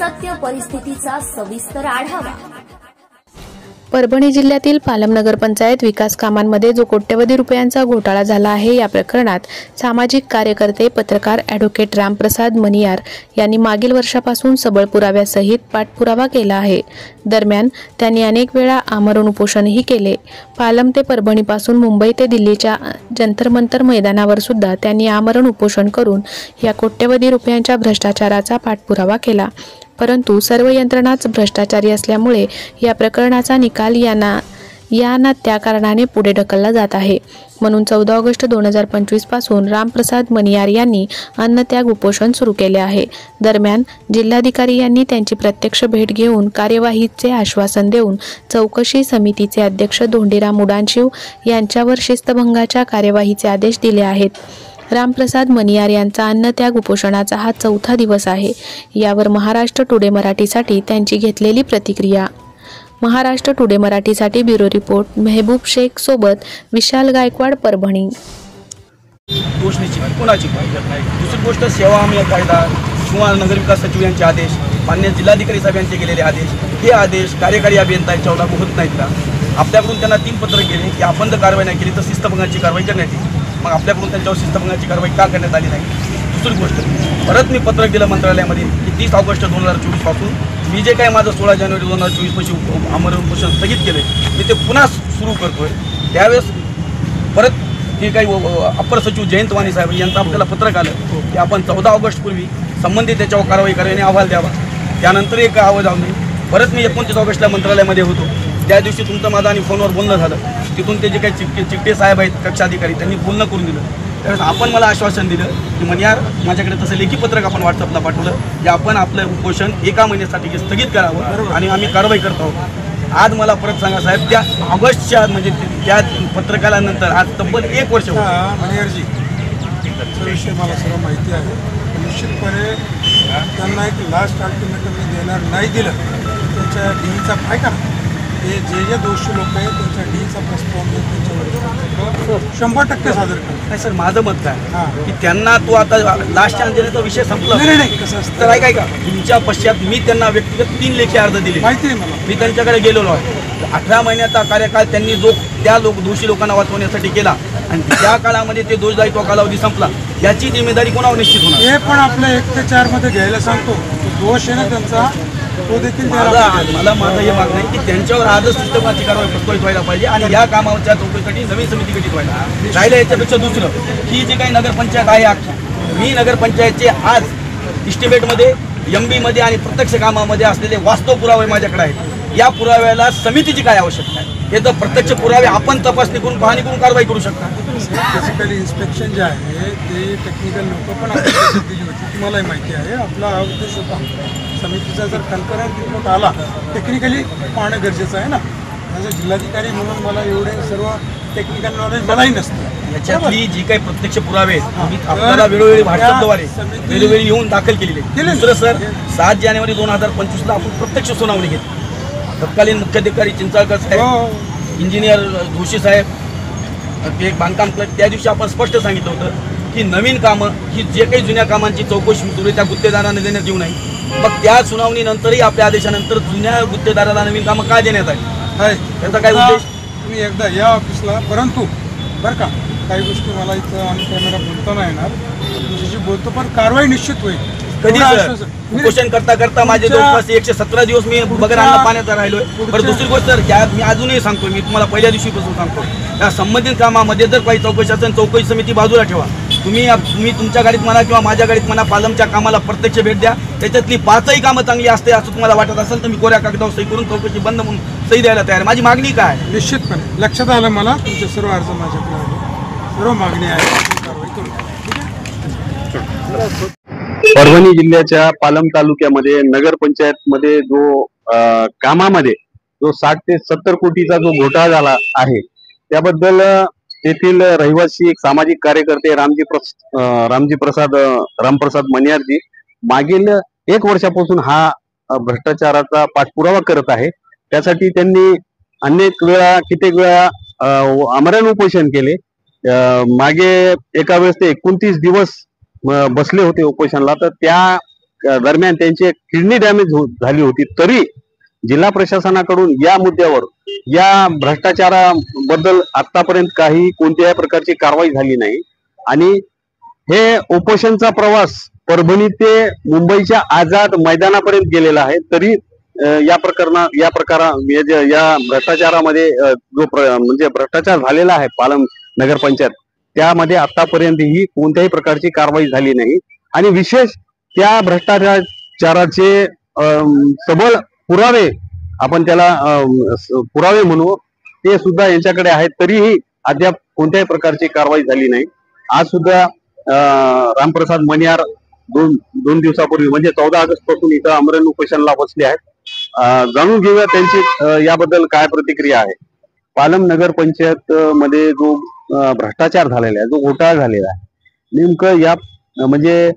सत्य परिस्थितीचा सविस्तर आढावा। परभणी जिल्ह्यातील पालम नगरपंचायत विकास कामांमध्ये जो कोट्यवधी रुपयांचा घोटाळा झाला आहे, या प्रकरणात सामाजिक कार्यकर्ते पत्रकार ॲडव्होकेट रामप्रसाद मनियार यांनी मागील वर्षापासून सबळ पुराव्यासहित पाठपुरावा केला आहे। दरम्यान त्यांनी अनेक वेळा आमरण उपोषणही केले। पालम ते परभणीपासून मुंबई ते दिल्लीच्या जंतर मंतर मैदानावर सुद्धा त्यांनी आमरण उपोषण करून या कोट्यवधी रुपयांच्या भ्रष्टाचाराचा पाठपुरावा केला। परंतु सर्व यंत्रणाच भ्रष्टाचारी असल्यामुळे या प्रकरणाचा निकाल यांना त्या कारणाने पुढे ढकलला जात आहे। म्हणून 14 ऑगस्ट 2025 पासून रामप्रसाद मनियार यांनी अन्नत्याग उपोषण सुरू केले आहे। दरम्यान जिल्हाधिकारी यांनी त्यांची प्रत्यक्ष भेट घेऊन कार्यवाहीचे आश्वासन देऊन चौकशी समितीचे अध्यक्ष धोंडीराम उडानशिव यांच्यावर शिस्तभंगाच्या कार्यवाहीचे आदेश दिले आहेत। रामप्रसाद मनियार यांचा अन्नत्याग उपोषणाचा हा 4था दिवस आहे। यावर महाराष्ट्र टुडे मराठीसाठी त्यांची घेतलेली प्रतिक्रिया। महाराष्ट्र टुडे मराठीसाठी ब्युरो रिपोर्ट मेहबूब शेख सोबत विशाल गायकवाड, परभणी। कोणाची दुसरी गोष्ट सेवा हमी कायदा किंवा नगरविकास सचिव यांचे आदेश, मान्य जिल्हाधिकारी साहेब यांचे गेलेले आदेश, हे आदेश कार्यकारी अभियंता यांच्यावर लागू होत नाहीत का? आपल्याकडून त्यांना 3 पत्र गेले की आपण जर कारवाई नाही केली तर शिस्तभंगाची कारवाई करण्यात येईल। मग आपल्याकडून त्यांच्यावर शिस्तभंगाची कारवाई का करण्यात आली नाही? दुसरी गोष्ट, परत मी पत्रक दिलं मंत्रालयामध्ये की 30 ऑगस्ट 2024 पासून मी जे काही माझं 16 जानेवारी 2024 पाशी आमरण उपोषण स्थगित केले मी ते पुन्हा सुरू करतोय। त्यावेळेस परत हे काही अपर सचिव जयंत वाणी साहेब यांचं आपल्याला पत्रक आलं की आपण 14 ऑगस्ट पूर्वी संबंधित त्याच्यावर कारवाई करावी आणि अहवाल द्यावा। त्यानंतर एक आवाज आला, परत मी 29 ऑगस्टला मंत्रालयामध्ये होतो। त्या दिवशी तुमचं माझं आणि फोनवर बोलणं झालं। तिथून ते जे काही चिकटे साहेब आहेत कक्षाधिकारी त्यांनी बोलणं करून दिलं। त्यावेळेस आपण मला आश्वासन दिलं की मनियार माझ्याकडे तसं लेखी पत्रक आपण व्हॉट्सअपला पाठवलं की आपण आपलं उपोषण 1 महिन्यासाठी स्थगित करावं आणि आम्ही कारवाई करत आहोत। आज मला परत सांगा साहेब, त्या ऑगस्टच्या म्हणजे त्या पत्रकाला नंतर आज तब्बल 1 वर्ष मनियारजी विषय मला सर्व माहिती आहे। निश्चितपणे त्यांना एक लास्ट अल्टिमेटम देणार नाही दिलं त्यांच्या डीचा काय का हे जे दोषी लोक आहेत त्यांच्या डीचा प्रस्ताव त्यांच्यावर 100% सादर करा। नाही सर, माझं मत काय की त्यांना तो आता लास्टच्या अंजलीचा विषय संपला नाही कसं असतं तर काय का तुमच्या पश्चात मी त्यांना व्यक्तिगत 3 लेखी अर्ज दिले, माहिती आहे मला। मी त्यांच्याकडे गेलेलो आहे। 18 महिन्याचा कार्यकाळ त्यांनी जो त्या दोषी लोकांना वाचवण्यासाठी केला आणि त्या काळामध्ये ते दोषदायित्व कालावधी संपला, याची जिम्मेदारी कोणावर निश्चित होणार? हे पण आपल्या 1 ते 4 मध्ये घ्यायला सांगतो। दोष आहे ना त्यांचा तो देखील मला माझं हे मागणं आहे की त्यांच्यावर आजच सिस्टमाची कारवाई प्रस्तावित व्हायला पाहिजे आणि या कामाच्या चौकशीसाठी नवीन समिती गठीत व्हायला राहिलं। याच्यापेक्षा दुसरं ही जी काही नगरपंचायत आहे अख्खी, मी नगरपंचायतचे आज इस्टिमेटमध्ये MB मध्ये आणि प्रत्यक्ष कामामध्ये असलेले वास्तव पुरावे माझ्याकडे आहेत। या पुराव्याला समितीची काय आवश्यकता आहे? हे तर प्रत्यक्ष पुरावे आपण तपासणी करून पाहणी करून कारवाई करू शकता। फिजिकली इन्स्पेक्शन जे आहे ते टेक्निकल लोक पण आपल्याला दिली होती, तुम्हालाही माहिती आहे। आपला हा उद्देश होता समितीचा जर कन्करंट रिपोर्ट आला टेक्निकली पाहणं गरजेचं आहे ना। ॲज अ जिल्हाधिकारी म्हणून मला एवढे सर्व टेक्निकल नॉलेज मलाही नसतं। याच्यातली जी काही प्रत्यक्ष पुरावे आहेत आपल्याला वेळोवेळी व्हॉट्सअपद्वारे वेळोवेळी येऊन दाखल केलेले। दुसरं सर, 7 जानेवारी 2025ला आपण प्रत्यक्ष सुनावणी घेतली। तत्कालीन मुख्याधिकारी चिंचाळकर साहेब, इंजिनियर जोशी साहेब, ते एक बांधकाम क्लर्क, त्या दिवशी आपण स्पष्ट सांगितलं होतं की नवीन कामं ही जे काही जुन्या कामांची चौकशी सुरू त्या गुत्तेदारांना देण्यात येऊ नये। मग त्या सुनावणीनंतरही आपल्या आदेशानंतर जुन्या गुत्तेदाराला नवीन कामं का देण्यात आली? त्याचा काय उद्देश? तुम्ही एकदा या ऑफिसला, परंतु बरं का काही गोष्टी मला इथं ऑन कॅमेरा बोलता नाही येणार, तुझ्याशी बोलतो पण कारवाई निश्चित होईल। कधी उपोषण करता करता माझे जवळपास 117 दिवस मी बगरांना पाण्याचा राहिलोय। पण दुसरी गोष्ट मी अजूनही सांगतो, मी तुम्हाला पहिल्या दिवशीपासून सांगतो, त्या संबंधित कामामध्ये जर काही चौकशी असेल चौकशी समिती बाजूला ठेवा। तुम्ही तुमच्या गाडीत म्हणा किंवा माझ्या गाडीत म्हणा पालमच्या कामाला प्रत्यक्ष भेट द्या। त्याच्यातली 5ही कामं चांगली असते असं तुम्हाला वाटत असेल तर मी कोऱ्या कागदावर सही करून चौकशी बंद म्हणून सही द्यायला तयार आहे। माझी मागणी काय? निश्चितपणे लक्षात आलं मला, तुमचे सर्व अर्ज माझ्याकडे आहे, सर्व मागणी आहे, कारवाई करू। परभणी जिल्ह्याच्या पालम तालुक्यामध्ये नगरपंचायतमध्ये जो कामामध्ये जो 60 ते 70 कोटीचा जो घोटाळा झाला आहे, त्याबद्दल तेथील रहिवासी एक सामाजिक कार्यकर्ते रामप्रसाद मनियारजी मागील 1 वर्षापासून हा भ्रष्टाचाराचा पाठपुरावा करत आहे। त्यासाठी त्यांनी अनेक वेळा कित्येक वेळा आमरण उपोषण केले। मागे एका वेळेस ते 29 दिवस बसले होते उपोषणाला। तर त्या दरम्यान त्यांची किडनी डॅमेज झाली होती, तरी जिल्हा प्रशासनाकडून या मुद्द्यावर, या भ्रष्टाचाराबद्दल आतापर्यंत कोणत्याही प्रकारची कारवाई झाली नाही. आणि हे उपोषणचा प्रवास परभणी ते मुंबईच्या आझाद मैदानापर्यंत गेलेला आहे, तरी या भ्रष्टाचारामध्ये म्हणजे भ्रष्टाचार झालेला आहे पालम नगरपंचायत, त्यामध्ये आतापर्यंतही कोणत्याही प्रकारची कारवाई झाली नाही. आणि विशेष त्या भ्रष्टाचाराचे सबळ पुरावे, आपण त्याला पुरावे म्हणू, ते सुद्धा यांच्याकडे आहेत, तरीही अद्याप कोणत्याही प्रकारची कारवाई झाली नाही. आज सुद्धा रामप्रसाद मणियार दोन दिवसापूर्वी म्हणजे 14 ऑगस्ट पासून इथं आमरण उपोषणाला बसले आहेत. जाणून घेऊया त्यांची याबद्दल काय प्रतिक्रिया आहे. पालम नगरपंचायत मध्ये जो भ्रष्टाचार झालेला आहे, जो घोटाळा झालेला आहे, नेमकं या म्हणजे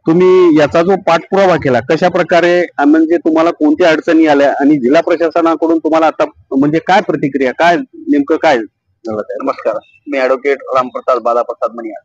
तुम्ही याचा जो पाठपुरावा केला, कशा प्रकारे, म्हणजे तुम्हाला कोणत्या अडचणी आल्या आणि जिल्हा प्रशासनाकडून तुम्हाला आता म्हणजे काय प्रतिक्रिया, काय नेमकं काय झालं? नमस्कार, मी ॲडव्होकेट रामप्रसाद बालाप्रसाद मणियार,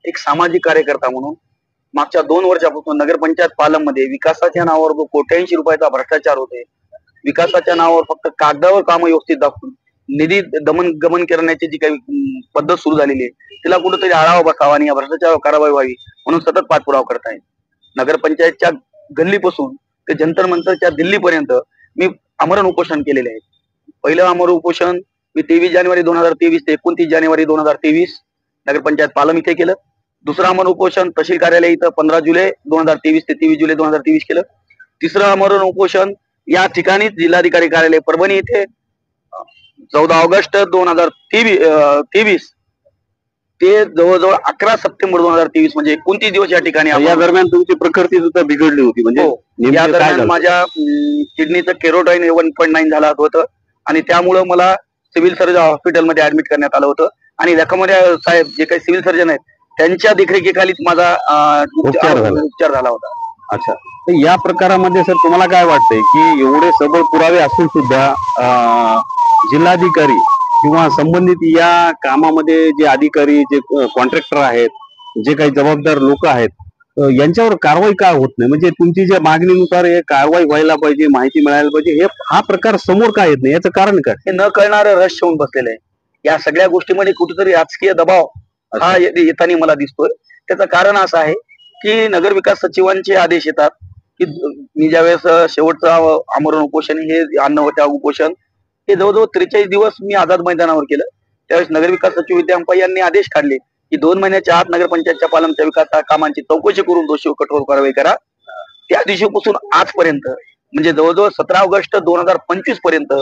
एक सामाजिक कार्यकर्ता म्हणून मागच्या 2 वर्षापासून नगरपंचायत पालम मध्ये विकासाच्या नावावर जो 80 रुपयाचा भ्रष्टाचार होते, विकासाच्या नावावर फक्त कागदावर काम व्यवस्थित दाखवून निधी गमन करण्याची जी काही पद्धत सुरू झालेली आहे, तिला कुठेतरी आळावा बसावा आणि या भ्रष्टाचारावर कारवाई व्हावी म्हणून सतत पाठपुरावा करत आहे. नगरपंचायतच्या गल्लीपासून ते जंतर मंतरच्या दिल्लीपर्यंत मी आमरण उपोषण केलेले आहे. पहिलं आमरण उपोषण मी 23 जानेवारी 2023 ते 29 जानेवारी 2023 नगरपंचायत पालम इथे केलं. दुसरं आमरण उपोषण तहसील कार्यालय इथं 15 जुलै 2023 ते 23 जुलै 2023 केलं. तिसरं आमरण उपोषण या ठिकाणी जिल्हाधिकारी कार्यालय परभणी इथे 14 ऑगस्ट 2023 ते जवळजवळ 11 सप्टेंबर 2023 म्हणजे 29 दिवस या ठिकाणी. या दरम्यान तुमची प्रकृती सुद्धा बिघडली होती, म्हणजे या दरम्यान माझ्या किडनीचं केरोटाईन 1.9 झालं होतं आणि त्यामुळं मला सिव्हिल सर्जन हॉस्पिटलमध्ये ऍडमिट करण्यात आलं होतं. आणि लखमऱ्या साहेब जे काही सिव्हिल सर्जन आहेत त्यांच्या देखरेखीखालीच माझा उपचार झाला होता. अच्छा, तर या प्रकारामध्ये सर तुम्हाला काय वाटतंय की एवढे सबळ पुरावे असून सुद्धा जिल्हाधिकारी किंवा संबंधित या कामामध्ये जे अधिकारी, जे कॉन्ट्रॅक्टर आहेत, जे काही जबाबदार लोक आहेत, यांच्यावर कारवाई का होत नाही? म्हणजे तुमची ज्या मागणीनुसार हे कारवाई व्हायला पाहिजे, माहिती मिळायला पाहिजे, हा प्रकार समोर का येत नाही? याचं कारण काय? हे न कळणारं रहस्य होऊन बसलेलं आहे. या सगळ्या गोष्टीमध्ये कुठेतरी राजकीय दबाव हा येताना मला दिसतोय. त्याचं कारण असं आहे की नगर विकास सचिवांचे आदेश येतात की मी ज्यावेळेस शेवटचं आमरण उपोषण हे अन्न होत्या उपोषण हे जवळजवळ 43 दिवस मी आझाद मैदानावर केलं. त्यावेळेस नगर विकास सचिव विद्या अंपाई यांनी आदेश काढले की 2 महिन्याच्या आत नगरपंचायतच्या पालमच्या विकास कामांची चौकशी करून दोषीवर कठोर कारवाई करा. त्या दिवशीपासून आजपर्यंत म्हणजे जवळजवळ 17 ऑगस्ट 2025 पर्यंत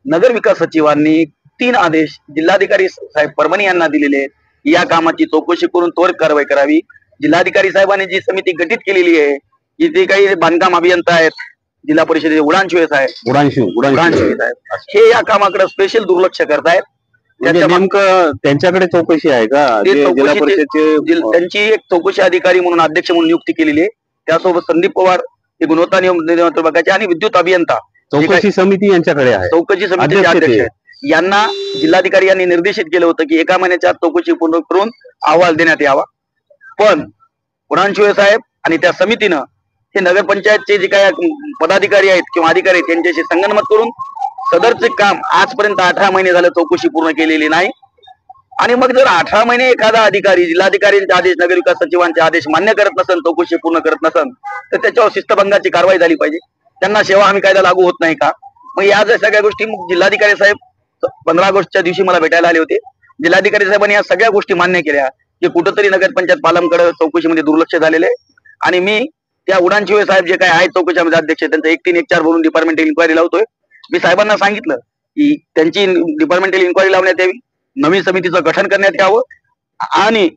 नगर विकास सचिवांनी 3 आदेश जिल्हाधिकारी साहेब परभणी यांना दिलेले आहेत. या कामाची चौकशी करून त्वरित कारवाई करावी. जिल्हाधिकारी साहेबांनी जी समिती गठीत केलेली आहे, की जे काही बांधकाम अभियंता आहेत, जिल्हा परिषदेचे उडानशिवे साहेब, हे या कामाकडे स्पेशल दुर्लक्ष करतायत. नेमकं त्यांच्याकडे चौकशी आहे का? जिल्हा परिषदेचे त्यांची एक चौकशी अधिकारी म्हणून अध्यक्ष म्हणून नियुक्ती केलेली आहे. त्यासोबत संदीप पवार हे गुणवत्ता नियंत्रण विभागाचे आणि विद्युत अभियंता चौकशी समिती यांच्याकडे आहे. चौकशी समितीचे अध्यक्ष आहेत. यांना जिल्हाधिकारी यांनी निर्देशित केलं होतं की 1 महिन्याच्या आत चौकशी पूर्ण करून अहवाल देण्यात यावा. पण उडानशिवे साहेब आणि त्या समितीनं हे नगरपंचायतचे जे काही पदाधिकारी आहेत किंवा अधिकारी आहेत त्यांच्याशी संगनमत करून सदरचे काम आजपर्यंत 18 महिने झालं चौकशी पूर्ण केलेली नाही. आणि मग जर 18 महिने एखादा अधिकारी जिल्हाधिकाऱ्यांचे आदेश, नगर विकास सचिवांचे आदेश मान्य करत नसेल, चौकशी पूर्ण करत नसेल, तर त्याच्यावर शिस्तभंगाची कारवाई झाली पाहिजे. त्यांना सेवा हमी कायदा लागू होत नाही का? मग या जर सगळ्या गोष्टी जिल्हाधिकारी साहेब 15 ऑगस्टच्या दिवशी मला भेटायला आले होते. जिल्हाधिकारी साहेबांनी या सगळ्या गोष्टी मान्य केल्या की कुठेतरी नगरपंचायत पालमकडे चौकशीमध्ये दुर्लक्ष झालेले. आणि मी त्या उडानशिवे साहेब जे काय आहेत चौकशीमध्ये अध्यक्ष, त्यांचं 1-3-1-4 बोलून डिपार्टमेंटल इन्क्वायरी लावतोय. मी साहेबांना सांगितलं की त्यांची डिपार्टमेंटल इन्क्वायरी लावण्यात यावी, नवीन समितीचं गठन करण्यात यावं आणि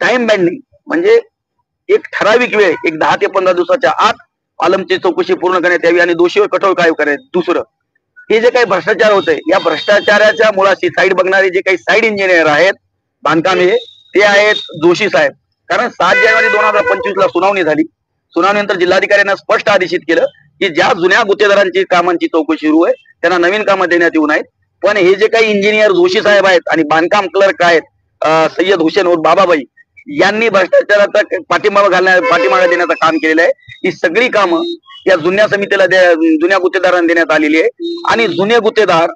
टाइम बँडिंग म्हणजे एक ठराविक वेळ, एक 10 ते 15 दिवसाच्या आत पालमची चौकशी पूर्ण करण्यात यावी आणि दोषीवर कठोर कारवाई करायची. दुसरं, हे जे काही भ्रष्टाचार होतंय, या भ्रष्टाचाराच्या मुळाशी साईड बघणारे जे काही साईड इंजिनियर आहेत बांधकाम हे, ते आहेत जोशी साहेब. कारण 7 जानेवारी 2025 ला सुनावणी झाली. सुनावणीनंतर जिल्हाधिकाऱ्यांना स्पष्ट आदेशित केलं की ज्या जुन्या गुत्तेदारांची कामांची चौकशी सुरू आहे त्यांना नवीन कामं देण्यात येऊ नयेत. पण हे जे काही इंजिनियर जोशी साहेब आहेत आणि बांधकाम क्लर्क आहेत सय्यद हुसेन उर्फ बाबाबाई, यांनी भ्रष्टाचाराचा पाठिंबा देण्याचं काम केलेलं आहे. ही सगळी कामं या जुन्या समितीला जुन्या गुत्तेदारांना देण्यात आलेली आहे आणि जुने गुत्तेदार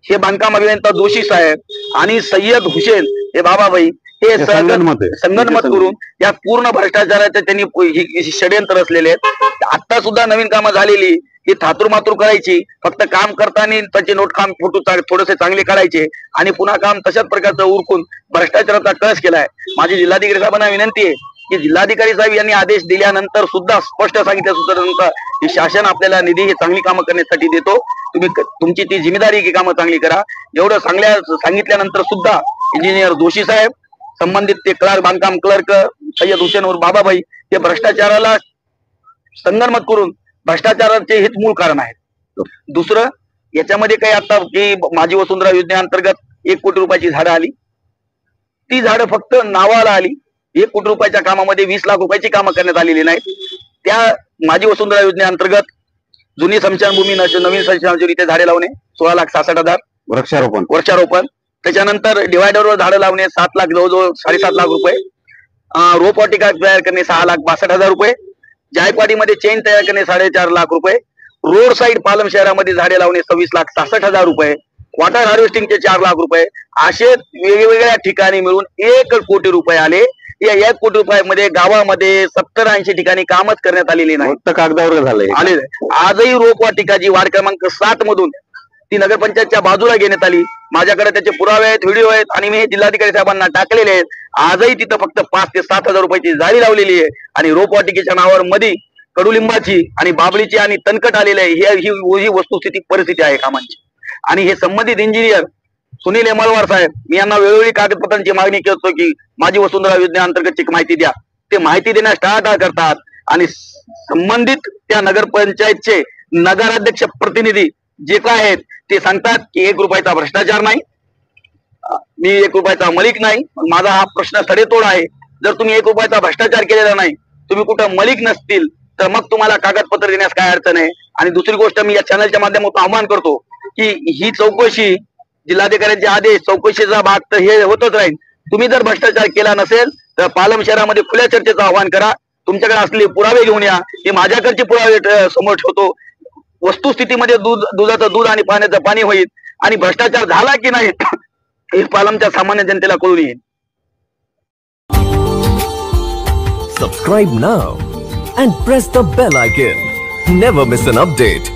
हे बांधकाम अभियंता जोशी साहेब आणि सय्यद हुसेन हे बाबाबाई हे संगनमत करून या पूर्ण भ्रष्टाचाराचे त्यांनी षडयंत्र रचलेले आहेत. आता सुद्धा नवीन कामं झालेली ही थातूर करायची, फक्त काम करताना त्याचे नोट काम फोटो थोडेसे चांगले काढायचे आणि पुन्हा काम तशाच प्रकारचं उरकून भ्रष्टाचाराचा कळस केलाय. माझी जिल्हाधिकारी साहेबांना विनंती आहे की जिल्हाधिकारी साहेब यांनी आदेश दिल्यानंतर सुद्धा स्पष्ट सांगितल्यानंतर की शासन आपल्याला निधी हे चांगली कामं करण्यासाठी देतो, तुम्ही तुमची ती जिम्मेदारी की कामं चांगली करा. एवढं सांगितल्यानंतर सुद्धा इंजिनियर जोशी साहेब, संबंधित ते क्लर्क, बांधकाम क्लर्क सय्यद हुसेन और बाबाबाई हे भ्रष्टाचाराला संगनमत करून भ्रष्टाचाराचे हेच मूळ कारण आहे. दुसरं याच्यामध्ये काही आता की माझी वसुंधरा योजनेअंतर्गत 1 कोटी रुपयाची झाडं आली, ती झाडं फक्त नावाला आली. 1 कोटी रुपयाच्या कामामध्ये 20 लाख रुपयाची कामं करण्यात आलेली नाहीत. त्या माझी वसुंधरा योजनेअंतर्गत जुनी स्मशानभूमी नवीन स्मशानभूमी इथे झाडे लावणे 16,66,000 वृक्षारोपण, त्याच्यानंतर डिवायडरवर झाडं लावणे 7 लाख, जवळजवळ 7.5 लाख रुपये, रोपवाटिका तयार करणे 6,62,000 रुपये, जायकवाडीमध्ये चेन तयार करणे 4.5 लाख रुपये, रोड साईड पालम शहरामध्ये झाडे लावणे 26,66,000 रुपये, वॉटर हार्वेस्टिंगचे 4 लाख रुपये, असे वेगवेगळ्या ठिकाणी मिळून 1 कोटी रुपये आले. या 1 कोटी रुपयामध्ये गावामध्ये 70-80 ठिकाणी कामच करण्यात आलेली नाही, फक्त कागदावर झालंय. आजही रोपवाटिका जी वार्ड क्रमांक 7 मधून ती नगरपंचायतच्या बाजूला घेण्यात आली. माझ्याकडे त्याचे पुरावे आहेत, व्हिडिओ आहेत आणि मी जिल्हाधिकारी साहेबांना टाकलेले आहेत. आजही तिथं फक्त 5 ते 7,000 रुपयाची झाडी लावलेली आहे आणि रोपवाटिकेच्या नावावर मध्ये कडुलिंबाची आणि बाबळीची आणि तणकट आलेले आहे. ही वस्तुस्थिती परिस्थिती आहे कामांची. आणि हे संबंधित इंजिनियर सुनील एमलवार साहेब, मी यांना वेळोवेळी कागदपत्रांची मागणी करतो की माझी वसुंधरा योजनेअंतर्गतची माहिती द्या. ते माहिती देण्यास टाळाटाळ करतात आणि संबंधित त्या नगरपंचायतचे नगराध्यक्ष प्रतिनिधी जे काय आहेत ते सांगतात की 1 रुपयाचा भ्रष्टाचार नाही, मी 1 रुपयाचा मलिक नाही. माझा हा प्रश्न सडेतोड आहे. जर तुम्ही 1 रुपयाचा भ्रष्टाचार केलेला नाही, तुम्ही कुठं मलिक नसतील तर मग तुम्हाला कागदपत्र देण्यास काय अडचण आहे. आणि दुसरी गोष्ट, मी या चॅनलच्या माध्यमातून आवाहन करतो की ही चौकशी, जिल्हाधिकाऱ्यांचे आदेश, चौकशीचा भाग तर हे होतच राहील. तुम्ही जर भ्रष्टाचार केला नसेल तर पालम शहरामध्ये खुल्या चर्चेचं आवाहन करा. तुमच्याकडे असलेले पुरावे घेऊन या. हे माझ्याकडचे पुरावे समोर ठेवतो. वस्तुस्थितीमध्ये दुधाचं दूध आणि पाण्याचं पाणी होईल आणि भ्रष्टाचार झाला की नाही हे पालमच्या सामान्य जनतेला कळून येईल. Subscribe now and press the bell icon. Never miss an update.